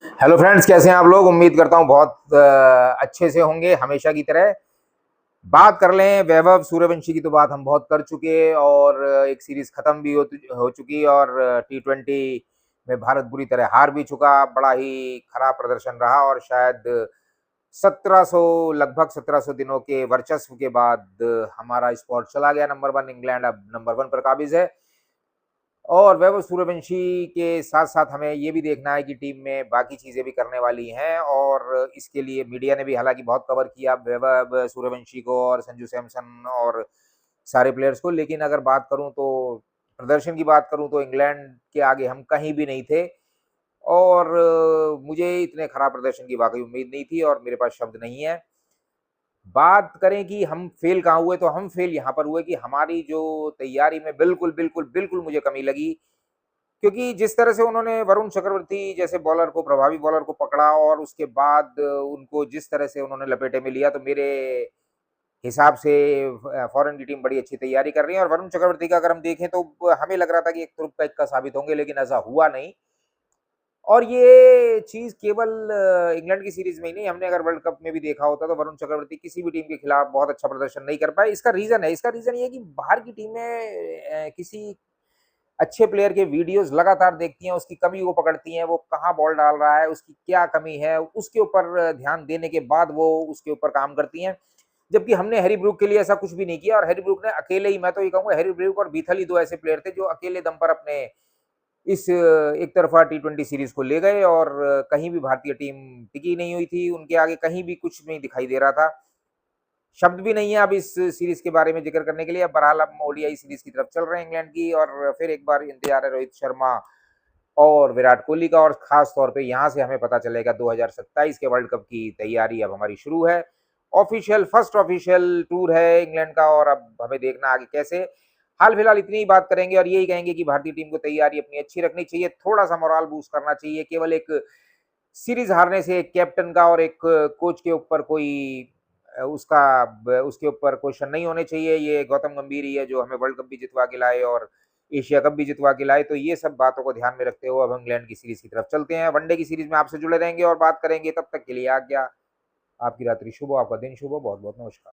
Hello friends, कैसे हैं आप लोग। उम्मीद करता हूं बहुत अच्छे से होंगे हमेशा की तरह। बात कर लें वैभव सूर्यवंशी की तो बात हम बहुत कर चुके और एक सीरीज खत्म भी हो चुकी और टी20 में भारत बुरी तरह हार भी चुका। बड़ा ही खराब प्रदर्शन रहा और शायद 1700 लगभग 1700 दिनों के वर्चस्व के बाद हमारा स्पॉट चला गया नंबर वन। इंग्लैंड अब नंबर वन पर काबिज है और वैभव सूर्यवंशी के साथ साथ हमें ये भी देखना है कि टीम में बाकी चीजें भी करने वाली हैं और इसके लिए मीडिया ने भी हालांकि बहुत कवर किया वैभव सूर्यवंशी को और संजू सैमसन और सारे प्लेयर्स को। लेकिन अगर बात करूं तो प्रदर्शन की बात करूं तो इंग्लैंड के आगे हम कहीं भी नहीं थे और मुझे इतने खराब प्रदर्शन की वाकई उम्मीद नहीं थी और मेरे पास शब्द नहीं है। बात करें कि हम फेल कहाँ हुए, तो हम फेल यहाँ पर हुए कि हमारी जो तैयारी में बिल्कुल बिल्कुल बिल्कुल मुझे कमी लगी। क्योंकि जिस तरह से उन्होंने वरुण चक्रवर्ती जैसे बॉलर को, प्रभावी बॉलर को पकड़ा और उसके बाद उनको जिस तरह से उन्होंने लपेटे में लिया, तो मेरे हिसाब से फॉरेन की टीम बड़ी अच्छी तैयारी कर रही है। और वरुण चक्रवर्ती का अगर हम देखें तो हमें लग रहा था कि एक तुरुप का इक्का साबित होंगे, लेकिन ऐसा हुआ नहीं। और ये चीज केवल इंग्लैंड की सीरीज में ही नहीं, हमने अगर वर्ल्ड कप में भी देखा होता तो वरुण चक्रवर्ती किसी भी टीम के खिलाफ बहुत अच्छा प्रदर्शन नहीं कर पाए। इसका रीजन ये है कि बाहर की टीमें किसी अच्छे प्लेयर के वीडियोस लगातार देखती हैं, उसकी कमी वो पकड़ती हैं, वो कहाँ बॉल डाल रहा है, उसकी क्या कमी है, उसके ऊपर ध्यान देने के बाद वो उसके ऊपर काम करती हैं। जबकि हमने हैरी ब्रूक के लिए ऐसा कुछ भी नहीं किया और हैरी ब्रूक ने अकेले ही, मैं तो ये कहूंगा हैरी ब्रूक और बीथल ही दो ऐसे प्लेयर थे जो अकेले दम पर अपने इस एक तरफा टी20 सीरीज को ले गए और कहीं भी भारतीय टीम टिकी नहीं हुई थी, उनके आगे कहीं भी कुछ नहीं दिखाई दे रहा था। शब्द भी नहीं है अब इस सीरीज के बारे में जिक्र करने के लिए। बहरहाल हम ओडीआई सीरीज की तरफ चल रहे हैं इंग्लैंड की और फिर एक बार इंतजार है रोहित शर्मा और विराट कोहली का। और खास तौर पे यहाँ से हमें पता चलेगा 2027 के वर्ल्ड कप की तैयारी अब हमारी शुरू है। ऑफिशियल फर्स्ट ऑफिशियल टूर है इंग्लैंड का और अब हमें देखना आगे कैसे। हाल फिलहाल इतनी ही बात करेंगे और यही कहेंगे कि भारतीय टीम को तैयारी अपनी अच्छी रखनी चाहिए, थोड़ा सा मोराल बूस्ट करना चाहिए। केवल एक सीरीज हारने से एक कैप्टन का और एक कोच के ऊपर कोई उसके ऊपर क्वेश्चन नहीं होने चाहिए। ये गौतम गंभीर ही है जो हमें वर्ल्ड कप भी जितवा के लाए और एशिया कप भी जितवा के लाए। तो ये सब बातों को ध्यान में रखते हुए अब इंग्लैंड की सीरीज की तरफ चलते हैं। वनडे की सीरीज में आपसे जुड़े रहेंगे और बात करेंगे। तब तक के लिए आज्ञा। आपकी रात्रि शुभ हो, आपका दिन शुभ हो। बहुत बहुत नमस्कार।